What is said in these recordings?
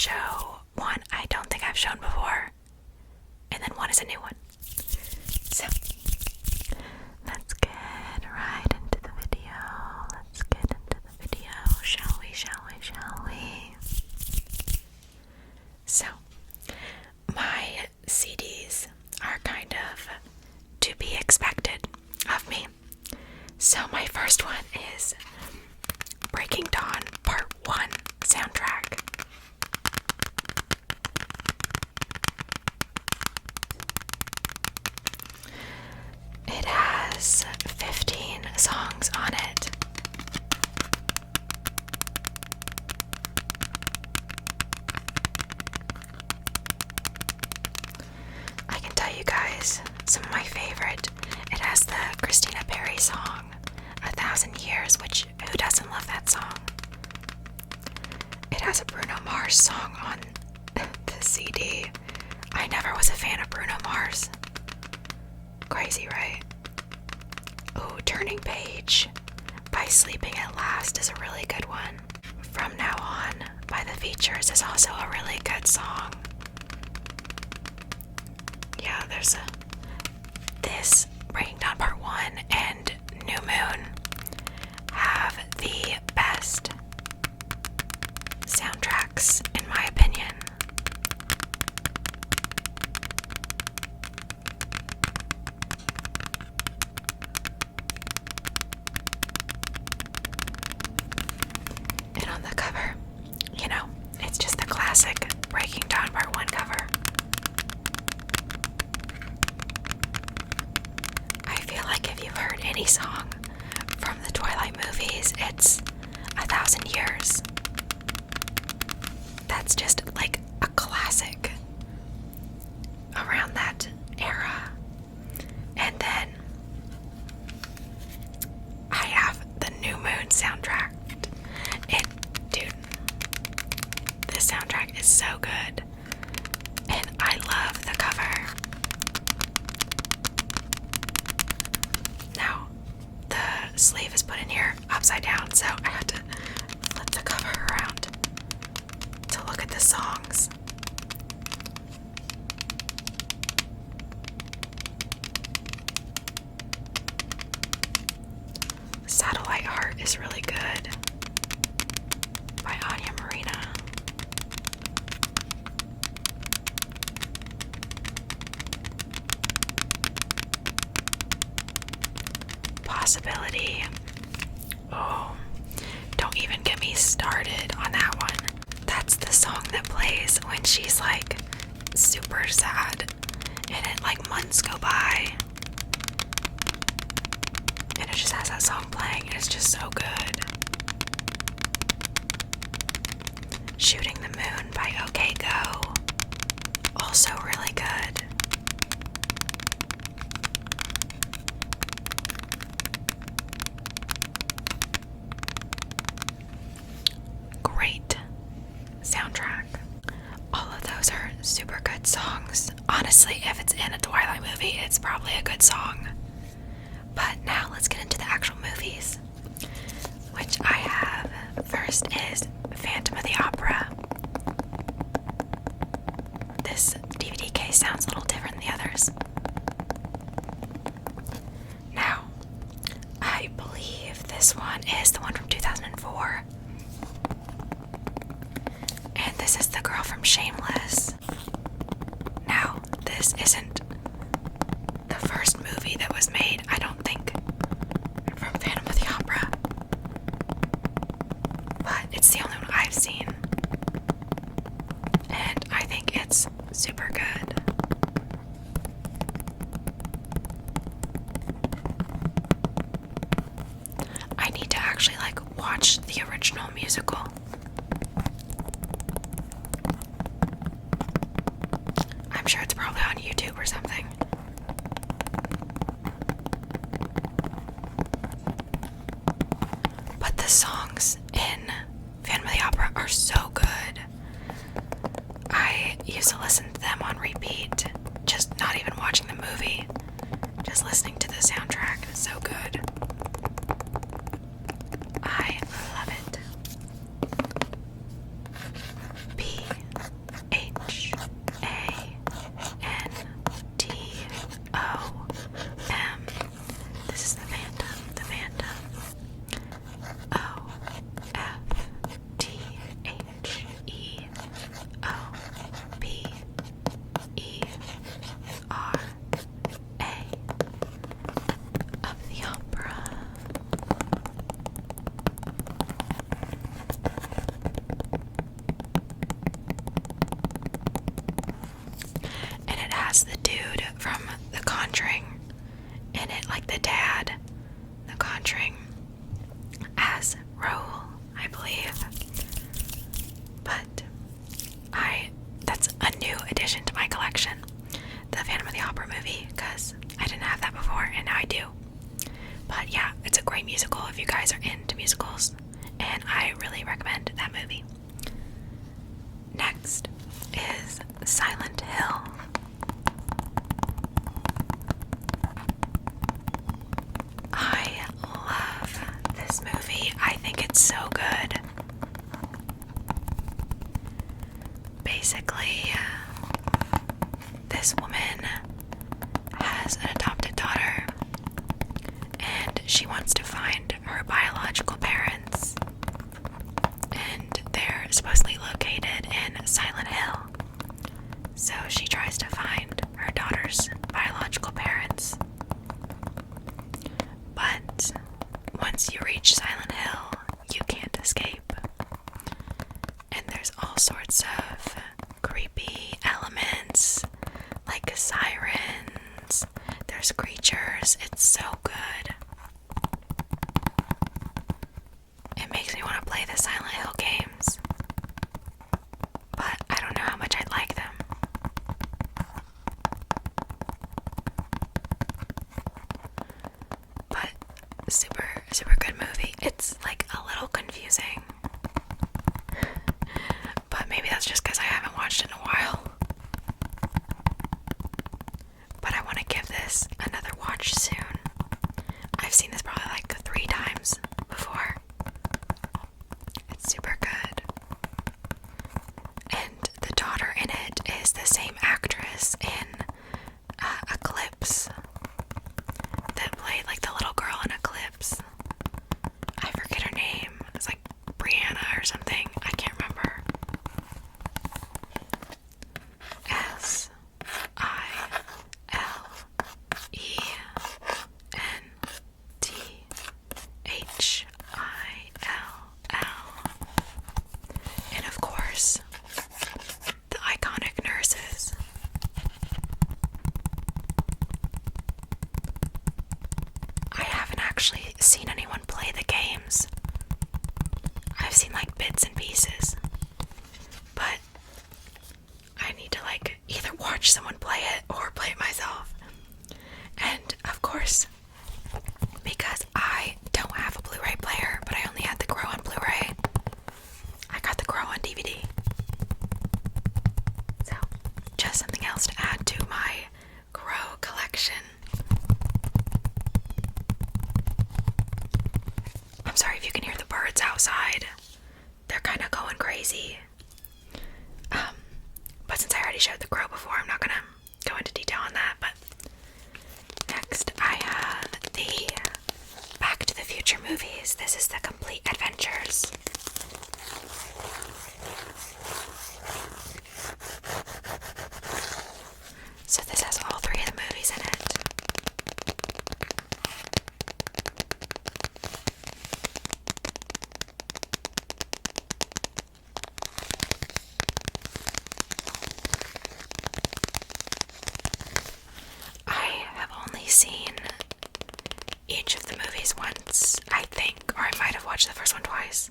show one I don't think I've shown before, and then one is a new one. So, let's get right into the video. Let's get into the video, shall we? So, my CDs are kind of to be expected of me. So my first one is Breaking Dawn Part 1 soundtrack. It has 15 songs on it. I can tell you guys some of my favorite. It has the Christina Perri song, 1,000 Years, which, who doesn't love that song? It has a Bruno Mars song on the CD. I never was a fan of Bruno Mars. Crazy, right? Oh, Turning Page by Sleeping at Last is a really good one. From Now On by The Features is also a really good song. Yeah, there's this Breaking Dawn Part 1 and New Moon have the best soundtracks, in my opinion. And on the cover, you know, it's just the classic Breaking Dawn Part 1 cover. I feel like if you've heard any song from the Twilight movies, it's 1,000 Years. That's just like a classic around that era. And then I have the New Moon soundtrack. Dude, this soundtrack is so good. And I love the cover. Now, the sleeve is put in here upside down, so I have to flip the cover around to look at the songs. Satellite Heart is really good by Anya Marina. Possibility. Oh, don't even get me started on that one. That's the song that plays when she's like super sad and it like months go by. And it just has that song playing and it's just so good. Shooting the Moon by OK Go. Also really good. Great soundtrack. All of those are super good songs. Honestly, if it's in a Twilight movie, it's probably a good song. But now let's get into the actual movies, which I have. First is Phantom of the Opera. This DVD case sounds a little different than the others. Now, I believe this one is the one from 2004. And this is the girl from Shameless. Now, this isn't the first movie that was made, I don't think, from Phantom of the Opera. But it's the only one I've seen. And I think it's super good. I need to actually watch the original musical. I'm sure it's probably on YouTube or something. But the songs in Phantom of the Opera are so good. I used to listen to them on repeat, just not even watching the movie, just listening to the soundtrack. It's so good. I love it. B basically, this woman has an adopted daughter, and she wants to find her biological parents, and they're supposedly located in Silent Hill. So she tries to find her daughter's biological parents. But once you reach Silent Hill, you can't escape. And there's all sorts of creepy elements, like sirens. There's creatures. It's so good. It makes me want to play the Silent Hill games. But I don't know how much I'd like them. But super good movie. It's like a little confusing. But maybe that's just because I haven't watched it in a while. But I want to give this another watch soon. I've seen this probably like 3 times before. It's super good. And the daughter in it is the same actress in Eclipse that played like the little girl in Eclipse. I forget her name. It's like Brianna or something. I can't remember. Silenthill. And of course, the iconic nurses. I haven't actually seen anyone play the games. I've seen like bits and pieces. But I need to like either watch someone play it or play it myself. And of course, because I don't have a Blu-ray player, but I only had The Crow on Blu-ray, I got The Crow on DVD. So, just something else to add to my Crow collection. I'm sorry if you can hear the birds outside. They're kind of going crazy. But since I already showed The Crow before, I'm not gonna go into detail on that. But next, I have the Back to the Future movies. This is the Complete Adventures. So this has all 3 of the movies in it. I have only seen each of the movies once, I think, or I might have watched the first one twice.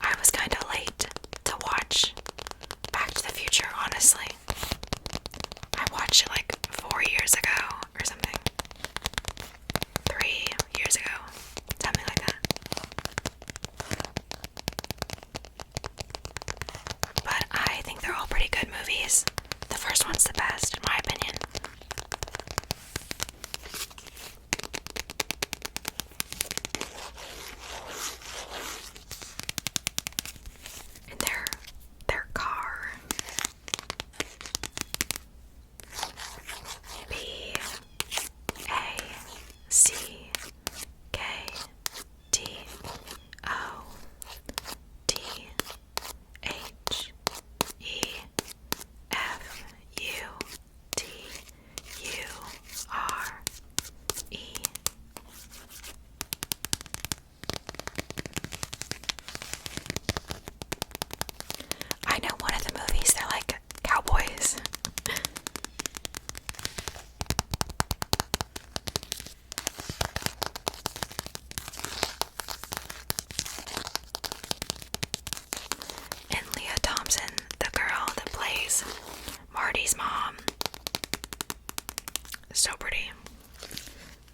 I was kind of late to watch Back to the Future, honestly. I watched it like 4 years ago or something. 3 years ago. Something like that. But I think they're all pretty good movies. The first one's the best, in my opinion. And their car. Backcouture. I know one of the movies, they're like cowboys. And Leah Thompson, the girl that plays Marty's mom. So pretty.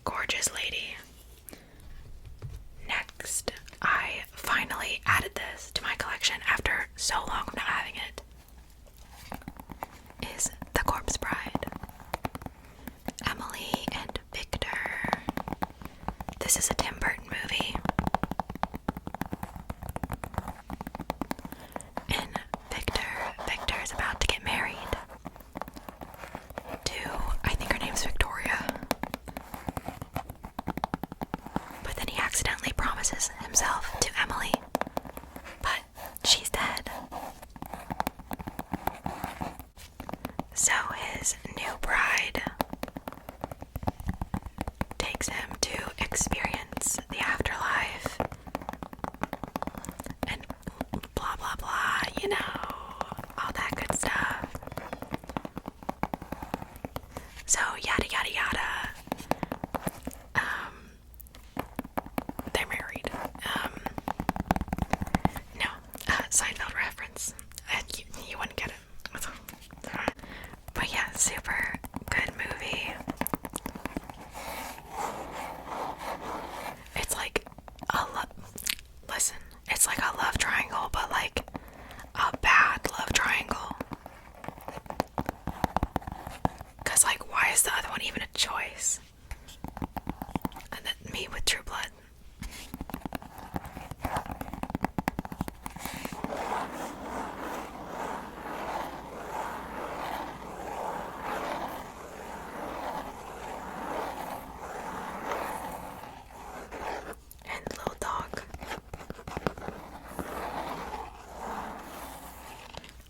Gorgeous lady. Next, I finally added this to my collection after so long of not having it. Is The Corpse Bride. Emily and Victor. This is a Tim Burton movie. And reference. You wouldn't get it. But yeah, super good movie. It's like listen, it's like a love triangle, but like a bad love triangle. Cause like, why is the other one even a choice? And then me with True Blood. And Little Dog.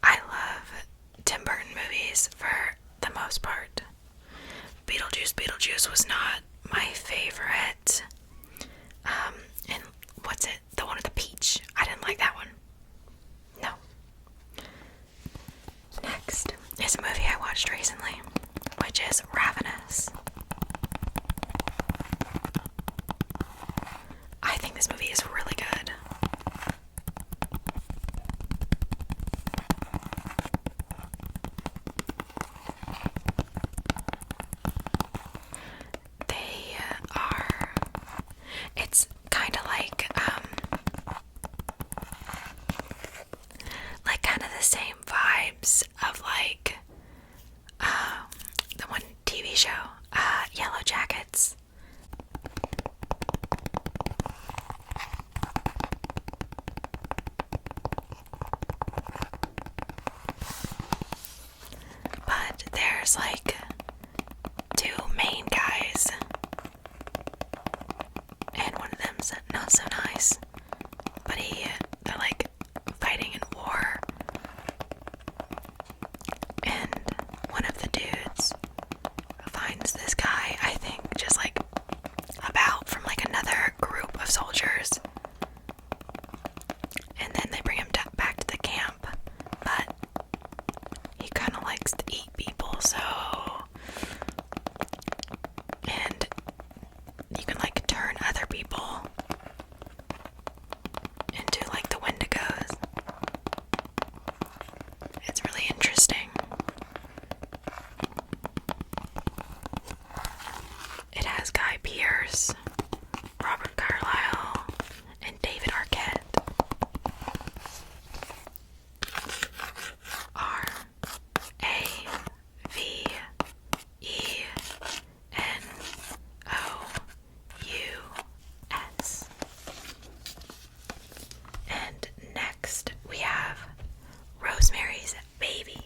I love Tim Burton movies for the most part. Beetlejuice was not my favorite. And what's it? The one with the peach. I didn't like that one. No. Next is a movie I watched recently, which is Ravenous. I think this movie is really good. It's kind of like kind of the same vibes of like the one TV show, Yellow Jackets. But there's like two main guys, and one of them's not so nice, but they're like fighting in war, and one of the dudes finds this guy, I think, just like about from like another group of soldiers, and then they bring him back to the camp, but he kind of likes to eat people, so, and you can like turn other people into like the Wendigos. It's really interesting. It has Guy Pearce, Robert Carlyle, and David Arquette. Ravenous. And next we have Rosemary's Baby.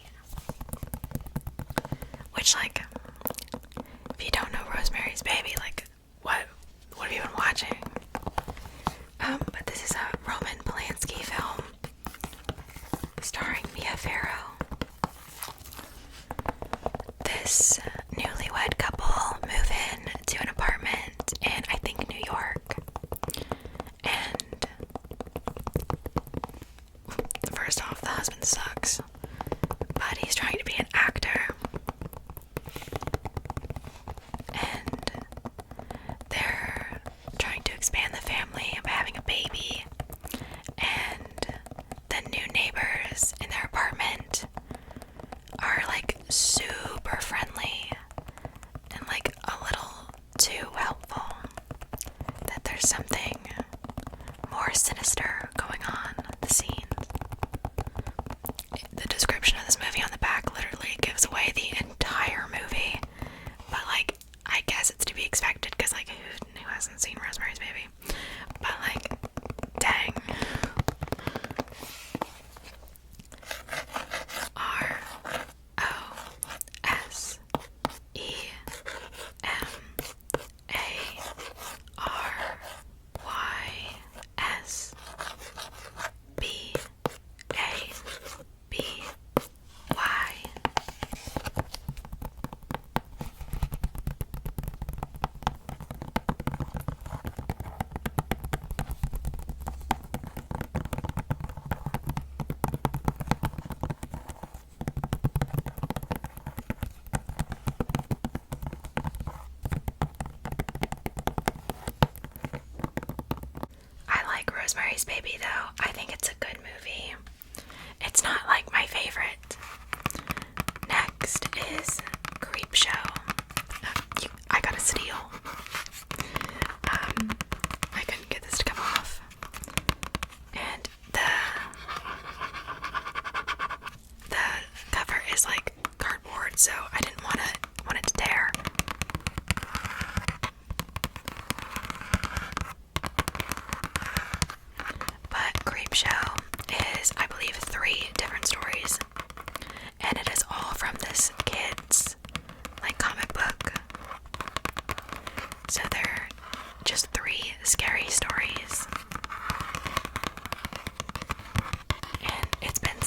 Which, like, if you don't know Rosemary's Baby, like, what have you been watching? But this is a Roman Polanski film starring Mia Farrow. This newlywed couple move in to an apartment in, I think, New York. And first off, the husband sucks, but he's trying to be an actor. And they're trying to expand the family by having a baby. And the new neighbors in their apartment are like super friendly and like a little too helpful, that there's something more sinister going on the scenes. The description of this movie on the back literally gives away the entire movie, but like, I guess it's to be expected, because like, who hasn't seen Rosemary's Baby? But like, dang.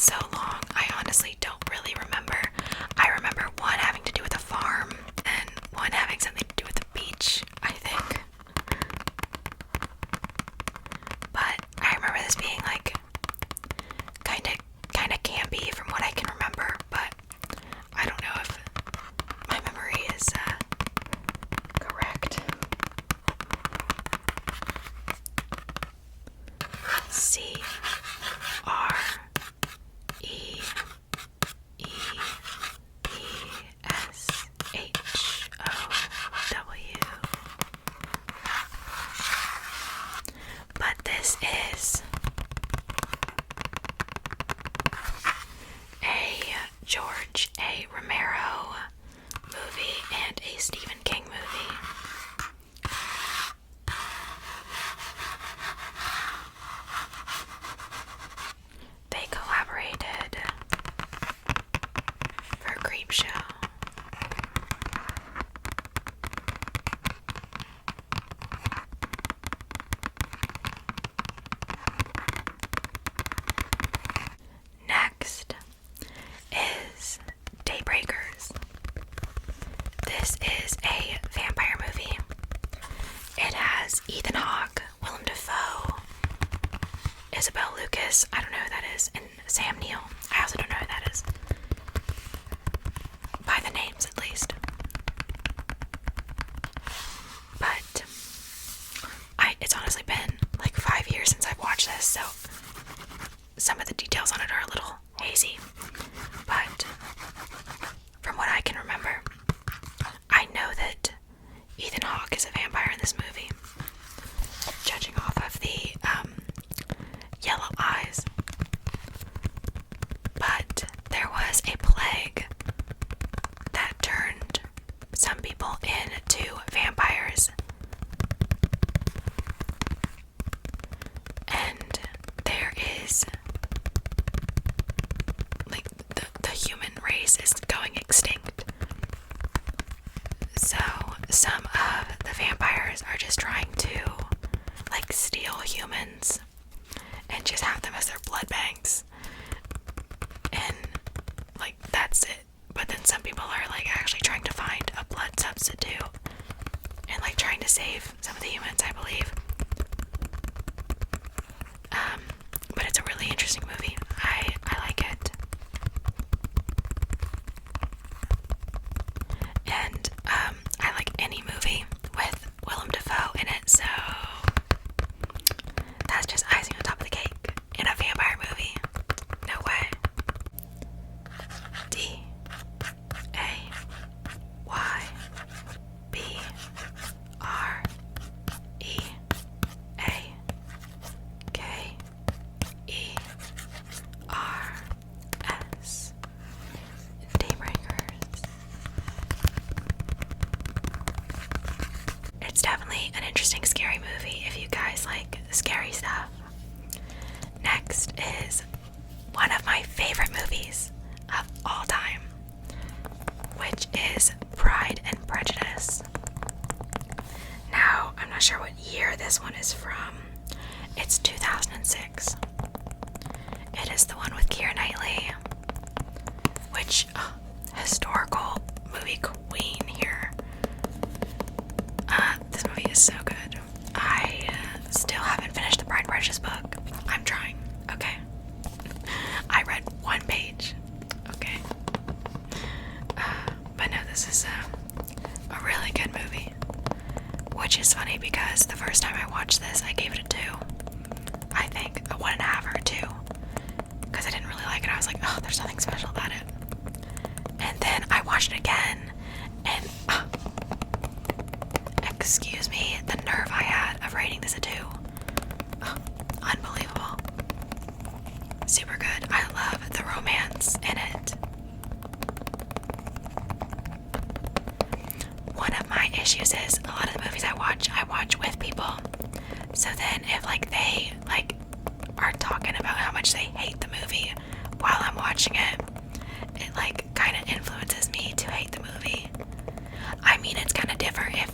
so long, I honestly don't really remember. I remember one having to do with a farm and one having something to do with the beach, I think. But I remember this being like kind of campy from what I can remember, but I don't know if my memory is correct. Creepshow. But this is a George A. Romero movie and a Stephen King movie. They collaborated for Creepshow. Next is Daybreakers. This is a vampire movie. It has Ethan Hawke, Willem Dafoe, Isabel Lucas, I don't know who that is, and Sam Neill. I also don't know who that is. By the names, at least. But it's honestly been like 5 years since I've watched this, so some of the details on it are a little hazy. But from what I can remember, I know that Ethan Hawke is a vampire in this movie, judging off of the yellow eyes. But there was a plague that turned some people into vampires. And there is, like, the human race is going extinct. So some of the vampires are just trying to, like, steal humans and just have them as their blood banks. And, like, that's it. But then some people are, like, actually trying to find a blood substitute and, like, trying to save some of the humans, I believe. But it's a really interesting movie. I like it. And I like any movie with Willem Dafoe in it, so that's just icing on top of the cake in a vampire movie. No way. Daybreakers. Daybreakers. It's definitely an interesting, scary movie if you guys like scary stuff. Next is one of my favorite movies of all time, which is Pride and Prejudice. Now, I'm not sure what year this one is from. It's 2006. It is the one with Keira Knightley, which, historical movie queen here. This movie is so good. I still haven't finished the Pride and Prejudice book. I'm trying, okay? I read one page, okay? But no, this is a really good movie. Which is funny because the first time I watched this, I gave it a 2. I think a 1.5 or a 2. Because I didn't really like it. I was like, oh, there's nothing special about it. And then I watched it again, and excuse me, the nerve I had of rating this a 2. Unbelievable. Super good. I love the romance in it. One of my issues is a lot of the movies I watch with people. So then if they are talking about how much they hate the movie while I'm watching it, it kind of influences me to hate the movie. I mean, it's kind of different if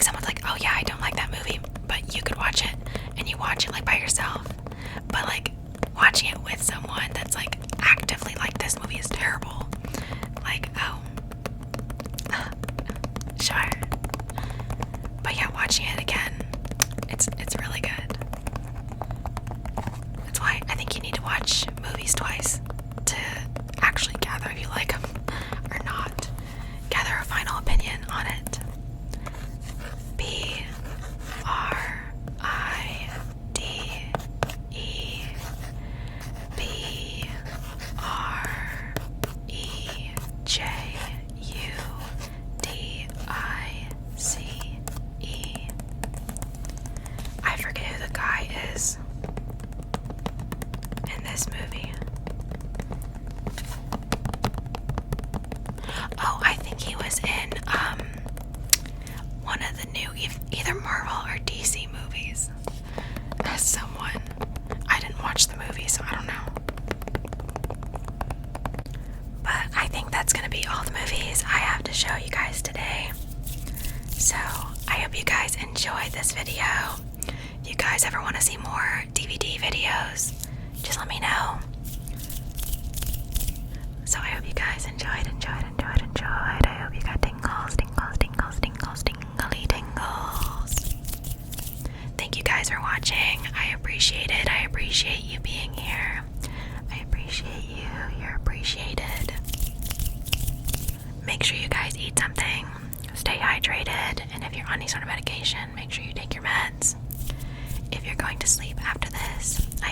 someone's like, oh yeah, I don't like that movie, but you could watch it and you watch it by yourself. But watching it it with someone that's like actively like, this movie is terrible. Like, oh, sure. But yeah, watching it again, it's really good. That's why I think you need to watch movies twice to actually gather if you like them or not. Gather a final opinion on it. I forget who the guy is in this movie. Oh, I think he was in one of the new either Marvel or DC movies as someone. I didn't watch the movie, so I don't know. But I think that's gonna be all the movies I have to show you guys today. So I hope you guys enjoyed this video. If you guys ever want to see more DVD videos, just let me know. So I hope you guys enjoyed. I hope you got tingles, tingly tingles. Thank you guys for watching. I appreciate it. I appreciate you being here. I appreciate you. You're appreciated. Make sure you guys eat something. Stay hydrated. And if you're on any sort of medication, make sure you take your meds. If you're going to sleep after this, I